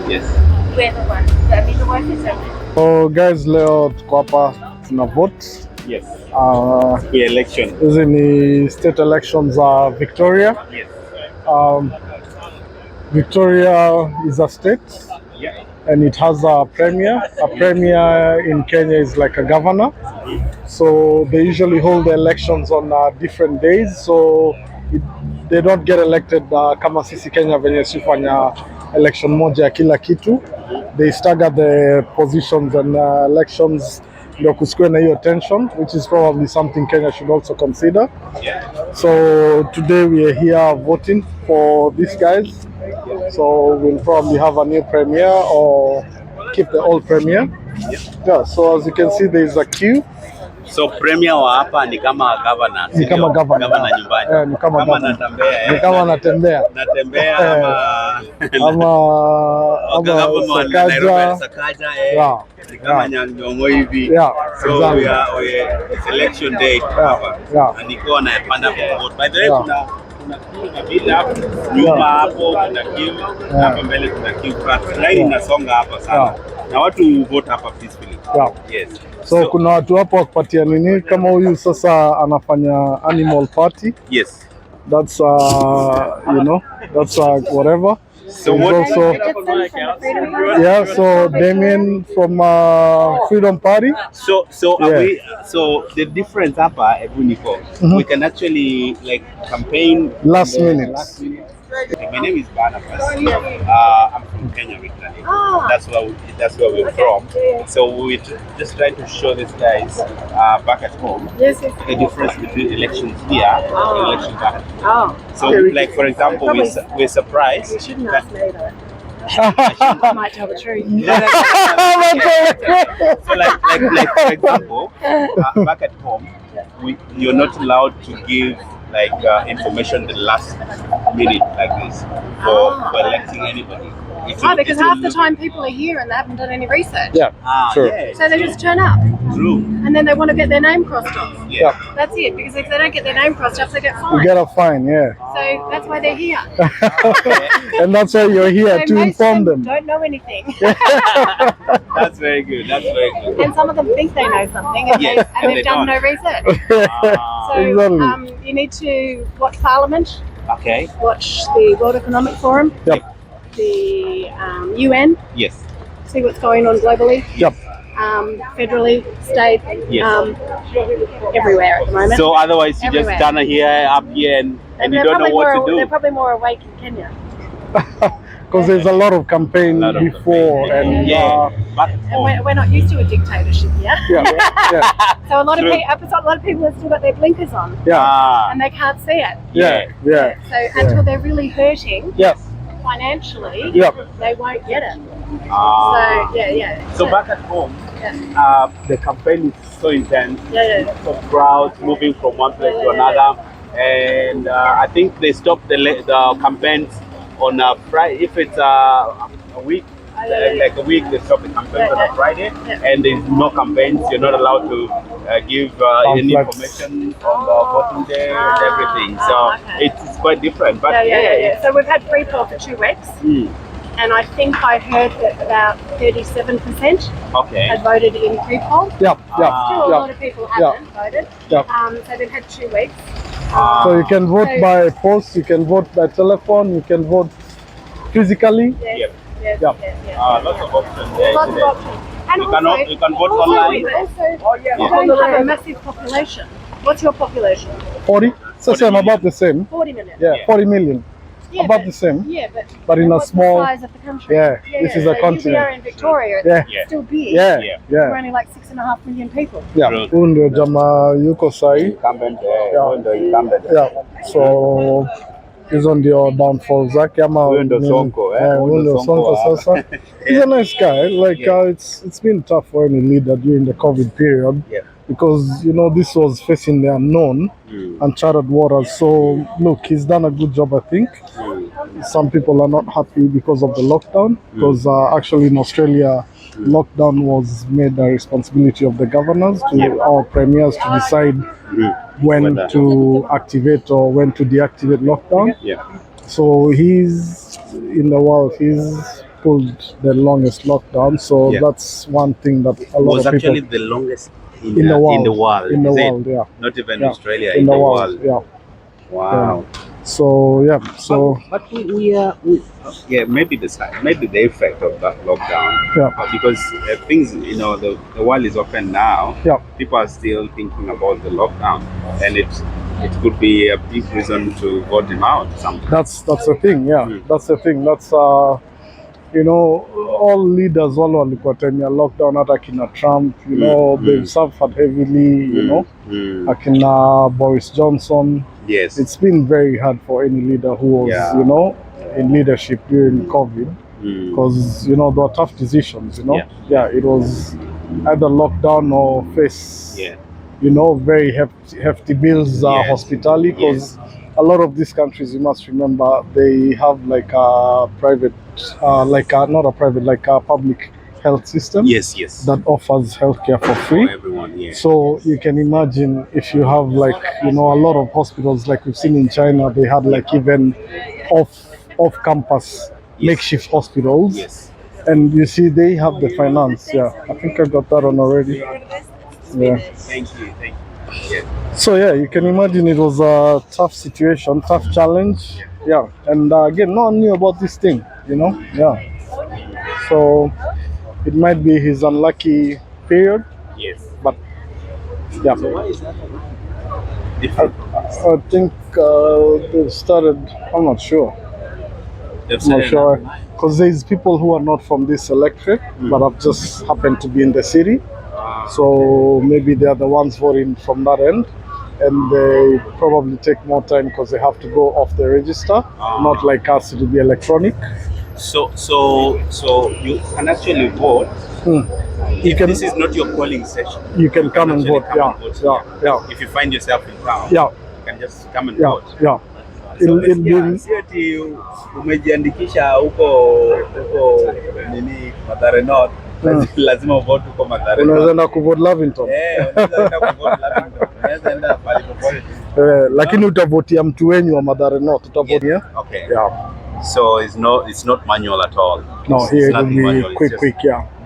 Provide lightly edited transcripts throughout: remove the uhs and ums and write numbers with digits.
Yes. So guys, leo tuko hapa tuna vote. Yes. The election. Hizi ni state elections Victoria. Yes. Victoria is a state. Yeah. And it has a premier. A premier in Kenya is like a governor. So they usually hold the elections on different days. So they don't get elected kama sisi Kenya venye sifanya election moja ya kila kitu. They stagger the positions and elections ndio kusikue na hiyo tension, which is probably something Kenya should also consider. Yeah. So today we are here voting for these guys. So we'll probably have a new premier or keep the old premier. Yeah, so as you can see there is a queue. So premier wa hapa ni kama governor. Ni kama governor. Governor nyumbani. Ni kama governor. Natembea. Ni kama natembea. Natembea Sakaja. Sakaja Yeah. Ni kama Nyang'ongo hivi. Yeah. So exactly. It's election day hapa. Yeah. Niko napanda vote. By the way kuna bila nyuma hapo kuna queue, hapa mbele kuna queue. Line inasonga hapa sana. Na watu vote hapa peacefully. Yeah. Yes. So kuna watu hapo wakupatia nini kama huyu sasa anafanya animal party. Yes. That's that's whatever. So what also so Damien from Freedom Party. So the difference hapa Ebuniko, we can actually like campaign last minute. My name is Barnabas. I'm from Kenya originally. That's where we're from. So we're just trying to show these guys back at home the difference between elections here and elections back at home. So like for example, we're surprised. You shouldn't ask me though. I might tell the truth. So like for example, back at home, you're not allowed to give like information the last minute like this for electing anybody. Because half the time people are here and they haven't done any research. Yeah, true. Yeah. So they just turn up. True. And then they want to get their name crossed off. Yeah. That's it. Because if they don't get their name crossed off, they get fined. You get a fine, yeah. So that's why they're here. And that's why you're here to inform them. Don't know anything. That's very good. That's very good. And some of them think they know something and, they've done no research. So you need to watch Parliament. Okay. Watch the World Economic Forum. Yep. The UN. Yes. See what's going on globally. Yep. Federally, state, everywhere at the moment. So otherwise you just stand here, up here, and you don't know what to do. They're probably more awake in Kenya. Because there's a lot of campaign before, and we're not used to a dictatorship here. Yeah. So a lot of people have still got their blinkers on. Yeah. And they can't see it. Yeah. So until they're really hurting. Yes. Financially, they won't get it. So back at home, the campaign is so intense. So crowds moving from one place to another, and I think they stopped the campaigns on a Friday. If it's a week, like a week, they stop the campaigns on a Friday, and there's no campaigns. You're not allowed to give any information on the voting day and everything. So it's quite different. But So we've had free poll for 2 weeks, and I think I heard that about 37% had voted in free poll. Still a lot of people haven't voted. So they've had 2 weeks. So you can vote by post, you can vote by telephone, you can vote physically. Yes. Lots of options. Lots of options. And you can vote online. We don't have a massive population. What's your population? 40? So I'm about the same. 40 million. Yeah, 40 million. About the same. Yeah, but in a small. The size of the country? This is a continent. We are in Victoria. It's still big. We're only like 6.5 million people. Huyu ndio jamaa yuko sahi. So hizo ndio downfalls zake ama huyo ndio Sonko sasa. He's a nice guy. Like it's been tough for any leader during the COVID period. Because this was facing the unknown, uncharted waters. So look, he's done a good job, I think. Some people are not happy because of the lockdown, because actually in Australia, lockdown was made a responsibility of the governors, to our premiers, to decide when to activate or when to deactivate lockdown. So he's in the world. He's pulled the longest lockdown, so that's one thing that a lot was of people... actually the longest in the world. In the world, in the world, yeah. Not even Yeah. Australia, in the world. Yeah. Wow. Yeah. So yeah, so but we maybe the effect of that lockdown, because things, the world is open now. People are still thinking about the lockdown, and it could be a big reason to vote him out. That's the thing. That's the thing. That's all leaders wale walikuwa time ya lockdown, hata akina Trump, they've suffered heavily, akina Boris Johnson. Yes. It's been very hard for any leader who was, in leadership during COVID, because, there were tough decisions, it was either lockdown or face, very hefty bills, hospitality, because a lot of these countries, you must remember, they have like a private, not a private, like a public health system. Yes. That offers healthcare for free. For everyone, So you can imagine if you have like, a lot of hospitals like we've seen in China, they had like even off campus makeshift hospitals. Yes. And you see they have the finance. I think I got that on already. Thank you. So you can imagine it was a tough situation, tough challenge. And again, no one knew about this thing, So it might be his unlucky period. Yes. But So why is that different? I think they've started. I'm not sure. I'm not sure, because there's people who are not from this electorate, but have just happened to be in the city. So maybe they are the ones voting from that end, and they probably take more time because they have to go off the register, not like us, it will be electronic. So you can actually vote. This is not your polling session. You can come and vote. If you find yourself in town, you can just come and vote. So ati umejiandikisha huko nini Mathare North, lazima vote huko Mathare North. Unaweza enda kuvote Lavington. Unaweza enda kuvote Lavington. Unaweza enda pale popote. Lakini utavotia mtu wenyu wa Mathare North, utavotia. Okay. So it's not manual at all. No, here it will be quick,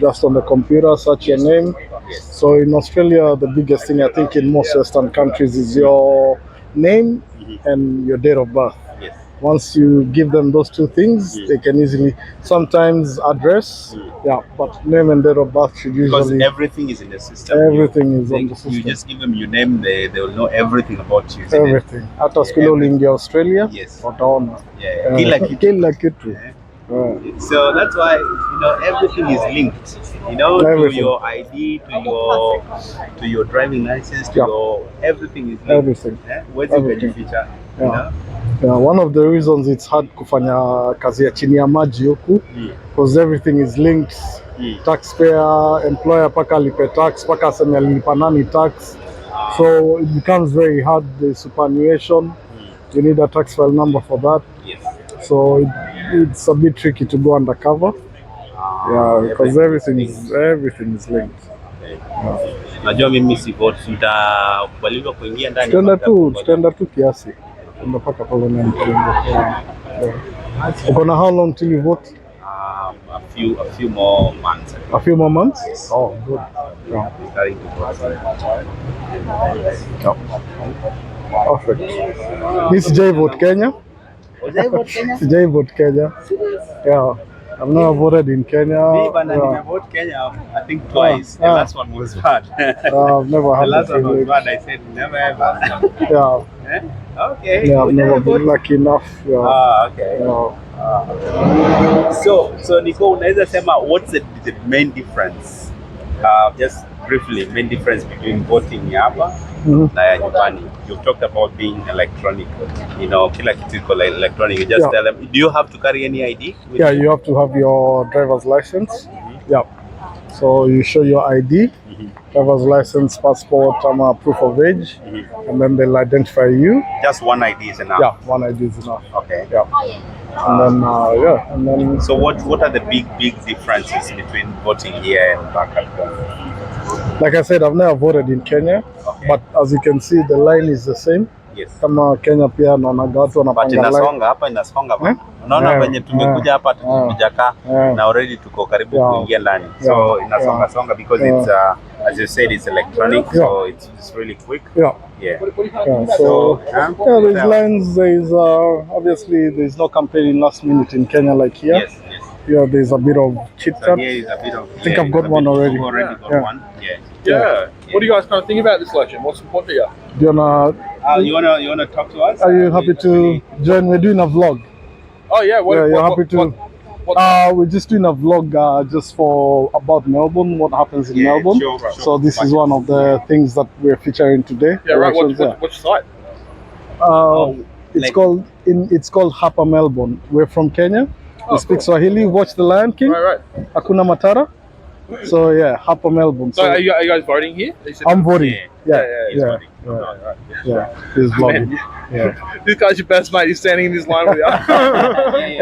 just on the computer, search your name. So in Australia, the biggest thing I think in most Western countries is your name and your date of birth. Once you give them those two things, they can easily, sometimes address, but name and date of birth should usually... Because everything is in the system. Everything is on the system. You just give them your name, they will know everything about you. Everything. Hata skule uliingia Australia, wataona. Kila kitu. So that's why everything is linked. To your ID, to your driving license, to your everything is linked. Everything. Where's the beneficiary? One of the reasons it's hard kufanya kazi ya chini ya maji huku, because everything is linked. Taxpayer, employer paka alipe tax, paka aseme alilipa nani tax. So it becomes very hard, the superannuation. You need a tax file number for that. So it's a bit tricky to go undercover. Because everything is linked. Najua mimi si vote, nitakubaliwa kuingia ndani. Tutaenda tu kiasi. Tutaenda paka pale na uko na how long till you vote? A few more months. A few more months? Oh, good. Starting to vote. Perfect. This J vote Kenya. J vote Kenya. I've never voted in Kenya. I voted Kenya, I think twice. The last one was bad. I've never had the last one was bad. I said never ever. Okay. I've never been lucky enough. Okay. So Nico, unaweza sema what's the main difference? Just briefly, main difference between voting hapa na ya nyumbani. You've talked about being electronic. Kila kitu iko electronic. You just tell them. Do you have to carry any ID? You have to have your driver's license. So you show your ID, driver's license, passport, proof of age, and then they'll identify you. Just one ID is enough? One ID is enough. Okay. And then... So what are the big differences between voting here and back at home? Like I said, I've never voted in Kenya, but as you can see, the line is the same. Yes. Kama Kenya pia naonaga watu wanapanga line. Inasonga hapa inasonga bana. Unaona venye tumekuja hapa tumejakaa na already tuko karibu kuingia ndani. So inasonga songa because it's as you said it's electronic, so it's really quick. So there's lines, there's obviously there's no campaigning last minute in Kenya like here. Yes. Yeah, there's a bit of chit chat. Here is a bit of, I think I've got one already. Got one. Yeah. What do you guys kind of think about this election? What's important to you? Do you wanna talk to us? Are you happy to join? We're doing a vlog. Oh yeah. You're happy to. We're just doing a vlog just for about Melbourne, what happens in Melbourne. Sure. So this is one of the things that we're featuring today. Yeah, right. Which site? It's called Hapa Melbourne. We're from Kenya. We speak Swahili. Watch The Lion King. Right. Hakuna Matata. So yeah, Hapa Melbourne. So are you guys voting here? I'm voting. Yeah. He's vlogging. This guy's your best mate. He's standing in this line with you.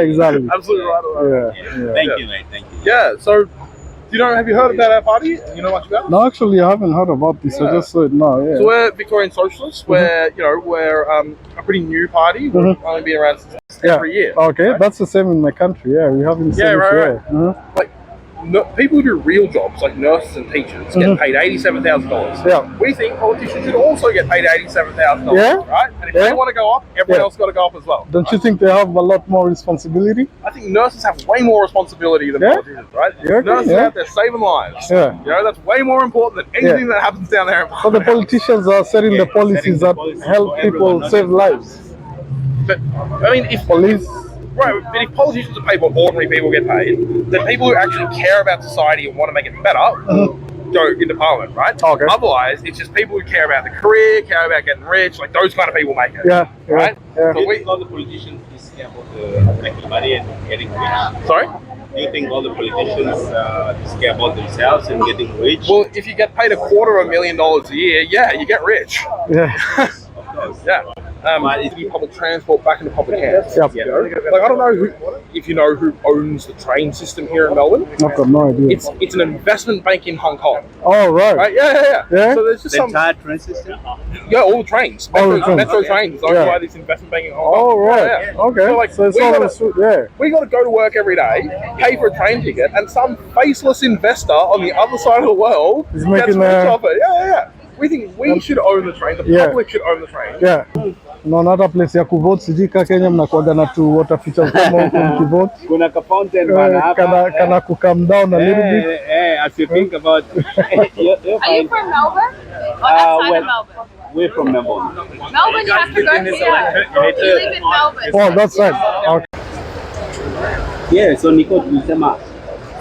Exactly. Absolutely right. Thank you, mate. Thank you. Yeah. So, have you heard about our party? You know much about it? No, actually, I haven't heard about this. I just saw it now. Yeah. So we're Victorian Socialists. We're we're a pretty new party. We've only been around since for a year. Okay, right? That's the same in my country. Yeah, we haven't seen it right. Like, people who do real jobs like nurses and teachers get paid $87,000. Yeah. We think politicians should also get paid $87,000. Yeah. Right? And if they want to go up, everyone else got to go up as well. Don't you think they have a lot more responsibility? I think nurses have way more responsibility than politicians, right? Nurses are out there saving lives. Yeah. That's way more important than anything that happens down there. But the politicians are setting the policies that help people save lives. But I mean, if police. Right, but if politicians are paid what ordinary people get paid, then people who actually care about society and want to make it better go into parliament, right? Okay. Otherwise, it's just people who care about the career, care about getting rich, like those kind of people make it. Yeah. Right? Yeah. Do you think all the politicians care about making money and getting rich? Sorry? Do you think all the politicians care about themselves and getting rich? Well, if you get paid $250,000 a year, you get rich. Yeah. Of course. Yeah. It's public transport back into public hands. Yep. Like, I don't know if you know who owns the train system here in Melbourne. I've got no idea. It's an investment bank in Hong Kong. Oh, right. Right? Yeah. So there's just the entire train system? Yeah, all the trains. Metro trains owned by this investment bank in Hong Kong. Oh, right. Yeah. Okay. So, it's all we got to go to work every day, pay for a train ticket, and some faceless investor on the other side of the world is gets making rich off it. Yeah. We think we should own the train. The public should own the train. Yeah. Naona hata place ya kuvote sijui ka Kenya mnakuaga na tu water features kama huko mkivote. Kuna ka fountain bana hapa. Kana ku calm down a little bit. As you think about Are you from Melbourne? Or outside of Melbourne? We're from Melbourne. Melbourne, you have to go here. You live in Melbourne. Oh, that's right. Okay. Yeah, so Nico tulisema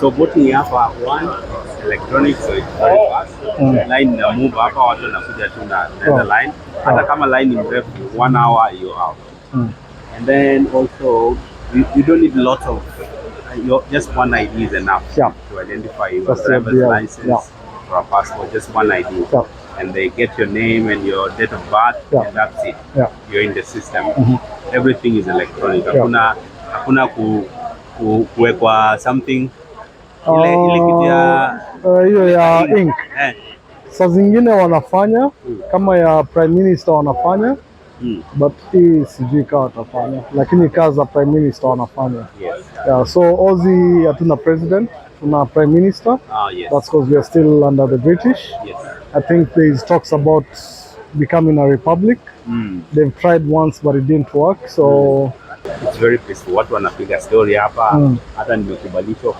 so voting hapa one electronic, so it's very fast. Line na move hapa watu wanakuja tu na the line. Hata kama line ni mrefu 1 hour you're out. And then also you don't need lots of just one ID is enough to identify your driver's license or a passport, just one ID. And they get your name and your date of birth and that's it. You're in the system. Everything is electronic. Hakuna kuwekwa something hiyo ya ink. Saa zingine wanafanya kama ya prime minister wanafanya but hii sijui kama watafanya, lakini kazi za prime minister wanafanya. So Aussie hatuna president, tuna prime minister. That's because we are still under the British. I think there is talks about becoming a republic. They've tried once but it didn't work, so it's very peaceful. Watu wanapiga story hapa. Hata nimekubalishwa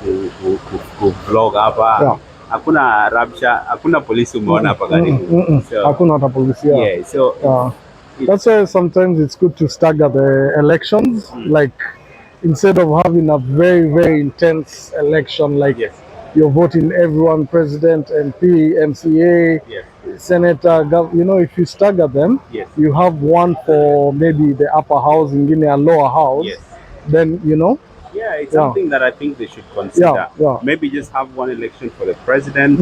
ku vlog hapa. Hakuna rabsha, hakuna polisi umeona hapa karibu. Hakuna hata polisi. Yeah, so that's why sometimes it's good to stagger the elections. Like instead of having a very, very intense election, like you're voting everyone, president, MP, MCA, senator, if you stagger them, you have one for maybe the upper house, ingine a lower house, then it's something that I think they should consider. Maybe just have one election for the president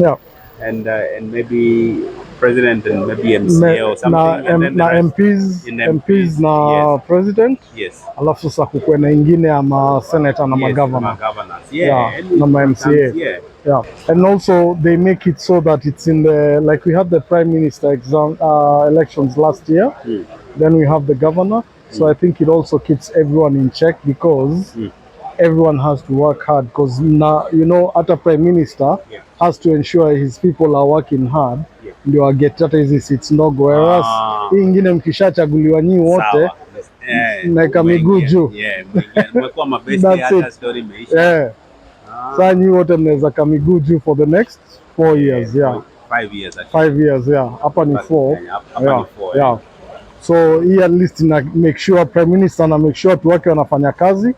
and maybe president and maybe MCA or something. And then na MPs na president. Alafu sasa kukuwe na ingine ama senator na magavana. Na MCA. And also they make it so that it's in the, like we had the prime minister elections last year. then we have the governor. So I think it also keeps everyone in check because everyone has to work hard because now, you know, at a prime minister has to ensure his people are working hard ndio waget hata hizi seats ndogo, whereas hii ingine mkishachaguliwa nyinyi wote mnaeka miguu juu. That's it. Sasa nyinyi wote mnaweza ka miguu juu for the next 4 years. 5 years, hapa ni 4. So hii at least na make sure prime minister na make sure watu wake wanafanya kazi.